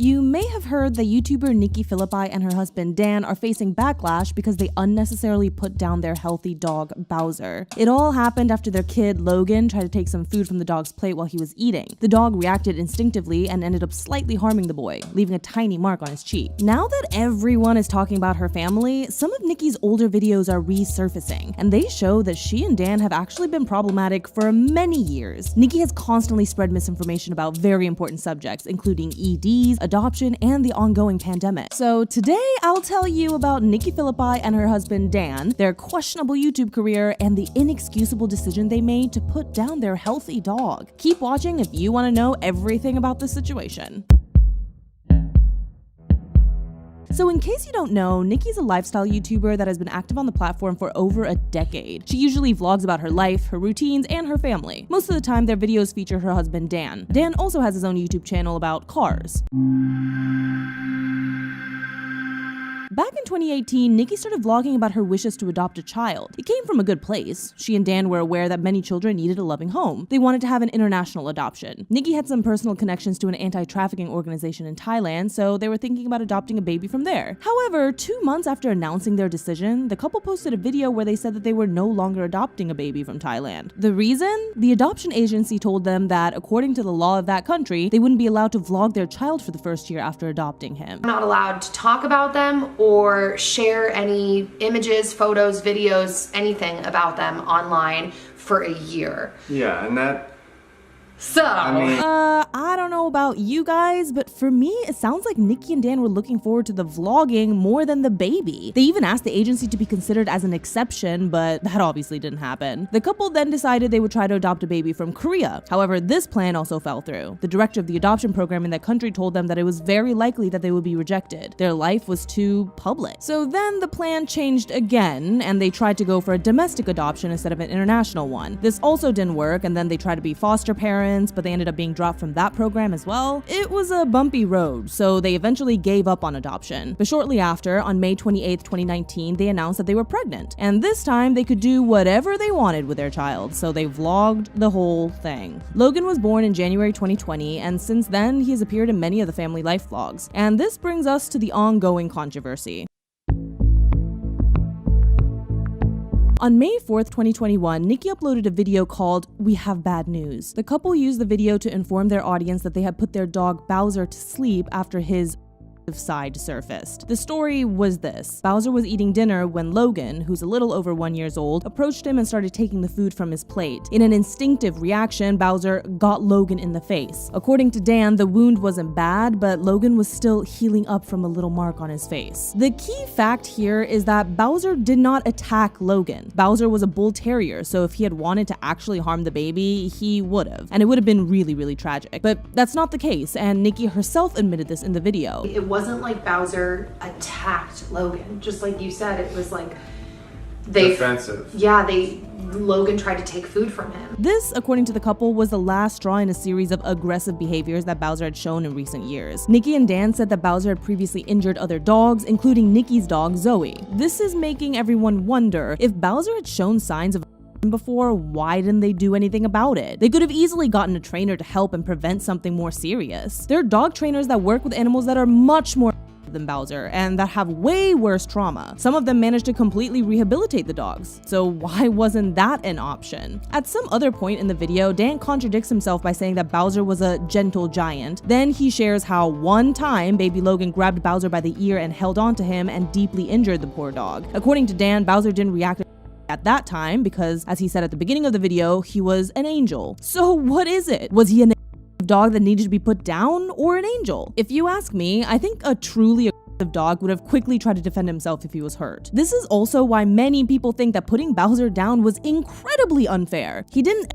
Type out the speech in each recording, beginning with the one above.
You may have heard that YouTuber Nikki Phillippi and her husband Dan are facing backlash because they unnecessarily put down their healthy dog Bowser. It all happened after their kid Logan tried to take some food from the dog's plate while he was eating. The dog reacted instinctively and ended up slightly harming the boy, leaving a tiny mark on his cheek. Now that everyone is talking about her family, some of Nikki's older videos are resurfacing, and they show that she and Dan have actually been problematic for many years. Nikki has constantly spread misinformation about very important subjects, including EDs, adoption, and the ongoing pandemic. So today, I'll tell you about Nikki Phillippi and her husband Dan, their questionable YouTube career, and the inexcusable decision they made to put down their healthy dog. Keep watching if you want to know everything about this situation. So in case you don't know, Nikki's a lifestyle YouTuber that has been active on the platform for over a decade. She usually vlogs about her life, her routines, and her family. Most of the time, their videos feature her husband Dan. Dan also has his own YouTube channel about cars. Back in 2018, Nikki started vlogging about her wishes to adopt a child. It came from a good place. She and Dan were aware that many children needed a loving home. They wanted to have an international adoption. Nikki had some personal connections to an anti-trafficking organization in Thailand, so they were thinking about adopting a baby from there. However, 2 months after announcing their decision, the couple posted a video where they said that they were no longer adopting a baby from Thailand. The reason? The adoption agency told them that, according to the law of that country, they wouldn't be allowed to vlog their child for the first year after adopting him. Not allowed to talk about them or share any images, photos, videos, anything about them online for a year. Yeah, and that... So, I don't know about you guys, but for me, it sounds like Nikki and Dan were looking forward to the vlogging more than the baby. They even asked the agency to be considered as an exception, but that obviously didn't happen. The couple then decided they would try to adopt a baby from Korea. However, this plan also fell through. The director of the adoption program in that country told them that it was very likely that they would be rejected. Their life was too public. So then the plan changed again, and they tried to go for a domestic adoption instead of an international one. This also didn't work, and then they tried to be foster parents, but they ended up being dropped from that program as well. It was a bumpy road, so they eventually gave up on adoption. But shortly after, on May 28th, 2019, they announced that they were pregnant. And this time, they could do whatever they wanted with their child, so they vlogged the whole thing. Logan was born in January 2020, and since then, he has appeared in many of the family life vlogs. And this brings us to the ongoing controversy. On May 4th, 2021, Nikki uploaded a video called "We Have Bad News." The couple used the video to inform their audience that they had put their dog Bowser to sleep after his side surfaced. The story was this: Bowser was eating dinner when Logan, who's a little over 1 year old, approached him and started taking the food from his plate. In an instinctive reaction, Bowser got Logan in the face. According to Dan, the wound wasn't bad, but Logan was still healing up from a little mark on his face. The key fact here is that Bowser did not attack Logan. Bowser was a bull terrier, so if he had wanted to actually harm the baby, he would have. And it would have been really, really tragic. But that's not the case, and Nikki herself admitted this in the video. it wasn't like Bowser attacked Logan. Just like you said, it was like defensive. Yeah, Logan tried to take food from him. This, according to the couple, was the last straw in a series of aggressive behaviors that Bowser had shown in recent years. Nikki and Dan said that Bowser had previously injured other dogs, including Nikki's dog, Zoe. This is making everyone wonder, if Bowser had shown signs of before, why didn't they do anything about it? They could have easily gotten a trainer to help and prevent something more serious. There are dog trainers that work with animals that are much more than Bowser and that have way worse trauma. Some of them managed to completely rehabilitate the dogs, so why wasn't that an option? At some other point in the video, Dan contradicts himself by saying that Bowser was a gentle giant. Then he shares how one time baby Logan grabbed Bowser by the ear and held onto him and deeply injured the poor dog. According to Dan, Bowser didn't react at that time because, as he said at the beginning of the video, he was an angel. So what is it? Was he an dog that needed to be put down, or an angel? If you ask me, I think a truly aggressive dog would have quickly tried to defend himself if he was hurt. This is also why many people think that putting Bowser down was incredibly unfair. He didn't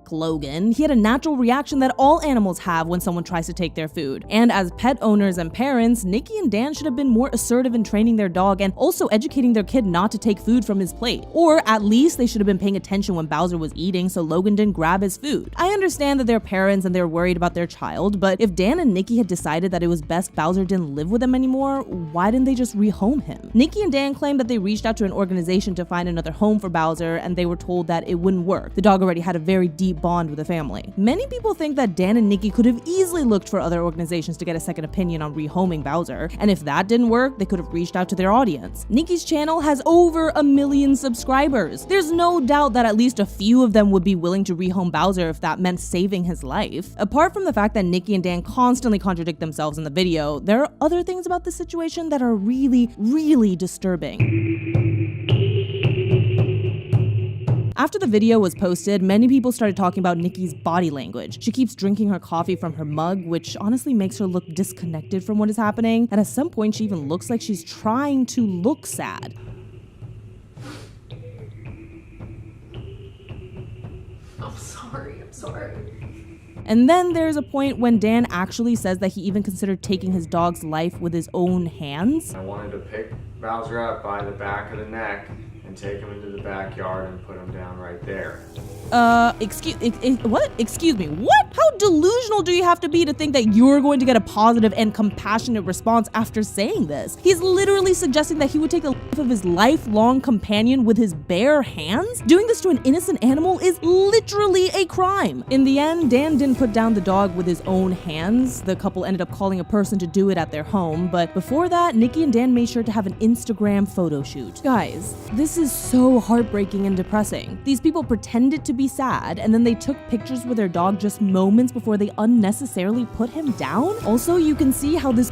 Logan. He had a natural reaction that all animals have when someone tries to take their food. And as pet owners and parents, Nikki and Dan should have been more assertive in training their dog and also educating their kid not to take food from his plate. Or at least they should have been paying attention when Bowser was eating so Logan didn't grab his food. I understand that they're parents and they're worried about their child, but if Dan and Nikki had decided that it was best Bowser didn't live with them anymore, why didn't they just rehome him? Nikki and Dan claimed that they reached out to an organization to find another home for Bowser and they were told that it wouldn't work. The dog already had a very deep bond with the family. Many people think that Dan and Nikki could have easily looked for other organizations to get a second opinion on rehoming Bowser, and if that didn't work, they could have reached out to their audience. Nikki's channel has over 1 million subscribers. There's no doubt that at least a few of them would be willing to rehome Bowser if that meant saving his life. Apart from the fact that Nikki and Dan constantly contradict themselves in the video, there are other things about this situation that are really, really disturbing. After the video was posted, many people started talking about Nikki's body language. She keeps drinking her coffee from her mug, which honestly makes her look disconnected from what is happening, and at some point she even looks like she's trying to look sad. I'm sorry. And then there's a point when Dan actually says that he even considered taking his dog's life with his own hands. I wanted to pick Bowser up by the back of the neck and take him into the backyard and put him down right there. What? Excuse me, what? How delusional do you have to be to think that you're going to get a positive and compassionate response after saying this? He's literally suggesting that he would take the life of his lifelong companion with his bare hands? Doing this to an innocent animal is literally a crime. In the end, Dan didn't put down the dog with his own hands. The couple ended up calling a person to do it at their home, but before that, Nikki and Dan made sure to have an Instagram photo shoot. Guys, this is so heartbreaking and depressing. These people pretended to be sad, and then they took pictures with their dog just moments before they unnecessarily put him down. Also, you can see how this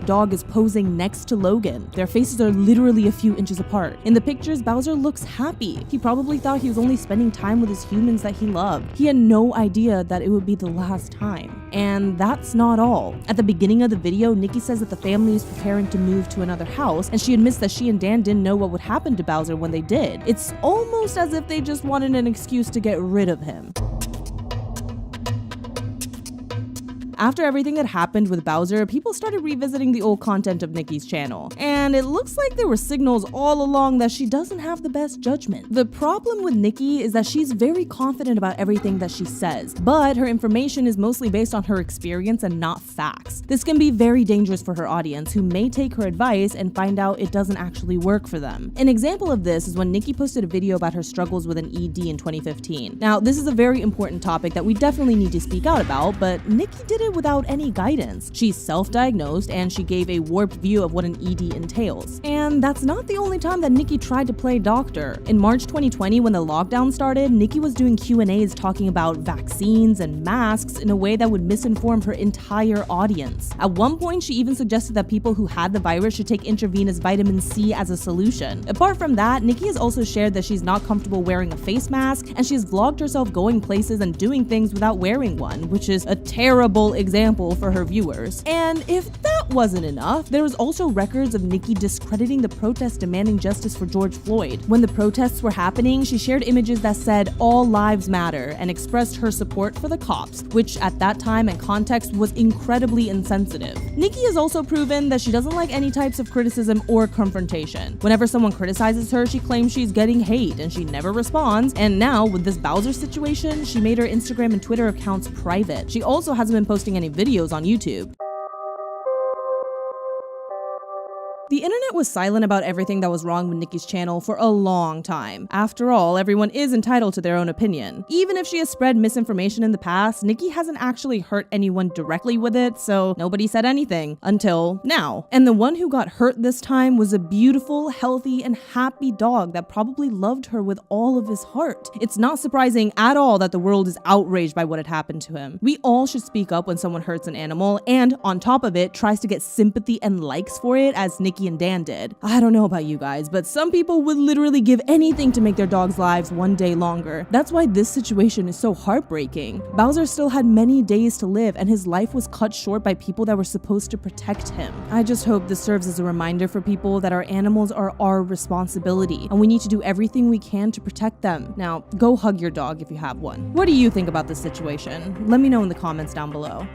dog is posing next to Logan. Their faces are literally a few inches apart. In the pictures, Bowser looks happy. He probably thought he was only spending time with his humans that he loved. He had no idea that it would be the last time. And that's not all. At the beginning of the video, Nikki says that the family is preparing to move to another house, and she admits that she and Dan didn't know what would happen to Bowser when they did. It's almost as if they just wanted an excuse to get rid of him. After everything had happened with Bowser, people started revisiting the old content of Nikki's channel, and it looks like there were signals all along that she doesn't have the best judgment. The problem with Nikki is that she's very confident about everything that she says, but her information is mostly based on her experience and not facts. This can be very dangerous for her audience, who may take her advice and find out it doesn't actually work for them. An example of this is when Nikki posted a video about her struggles with an ED in 2015. Now, this is a very important topic that we definitely need to speak out about, but Nikki did it without any guidance. She's self-diagnosed, and she gave a warped view of what an ED entails. And that's not the only time that Nikki tried to play doctor. In March 2020, when the lockdown started, Nikki was doing Q&As talking about vaccines and masks in a way that would misinform her entire audience. At one point, she even suggested that people who had the virus should take intravenous vitamin C as a solution. Apart from that, Nikki has also shared that she's not comfortable wearing a face mask, and she's vlogged herself going places and doing things without wearing one, which is a terrible example for her viewers. And if that wasn't enough, there was also records of Nikki discrediting the protests demanding justice for George Floyd. When the protests were happening, she shared images that said "All lives matter" and expressed her support for the cops, which at that time and context was incredibly insensitive. Nikki has also proven that she doesn't like any types of criticism or confrontation. Whenever someone criticizes her, she claims she's getting hate, and she never responds. And now, with this Bowser situation, she made her Instagram and Twitter accounts private. She also hasn't been posting any videos on YouTube. The internet was silent about everything that was wrong with Nikki's channel for a long time. After all, everyone is entitled to their own opinion. Even if she has spread misinformation in the past, Nikki hasn't actually hurt anyone directly with it, so nobody said anything until now. And the one who got hurt this time was a beautiful, healthy, and happy dog that probably loved her with all of his heart. It's not surprising at all that the world is outraged by what had happened to him. We all should speak up when someone hurts an animal, and on top of it, tries to get sympathy and likes for it, as Nikki and Dan did. I don't know about you guys, but some people would literally give anything to make their dogs' lives one day longer. That's why this situation is so heartbreaking. Bowser still had many days to live, and his life was cut short by people that were supposed to protect him. I just hope this serves as a reminder for people that our animals are our responsibility, and we need to do everything we can to protect them. Now, go hug your dog if you have one. What do you think about this situation? Let me know in the comments down below.